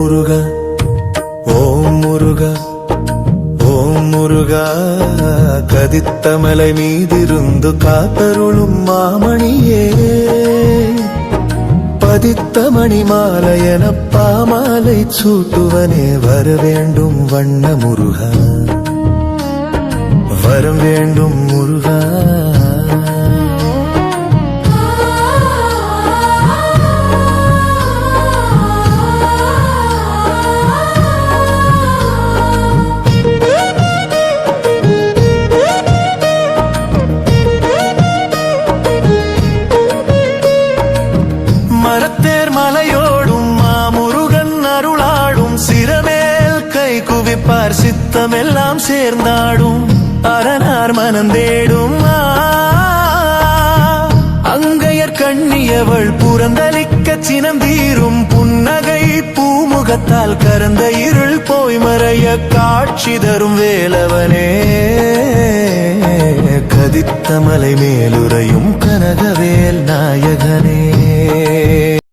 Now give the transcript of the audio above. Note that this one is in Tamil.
முருகா ஓம் முருகா ஓம் முருகா கதித்தமலை மீதிருந்து காத்தருளும் மாமணியே பதித்த மணிமாலையன பாமாலை சூட்டுவனே வரவேண்டும் வண்ண முருகா வரம் வேண்டும் முருகா மரத்தேர் மலையோடும் மாமுருகன் அருளாடும் சிரமேல் கை குவிப்பார் சித்தமெல்லாம் சேர்ந்தாடும் அரணார் மனந்தேடும் அங்கையர் கண்ணியவள் புறந்தளிக்க சினம் தீரும் புன்னகை பூமுகத்தால் கரந்த இருள் போய் மறைய காட்சி தரும் வேலவனே கதித்த மலை மேலுறையும் கனகவேல் நாயகனே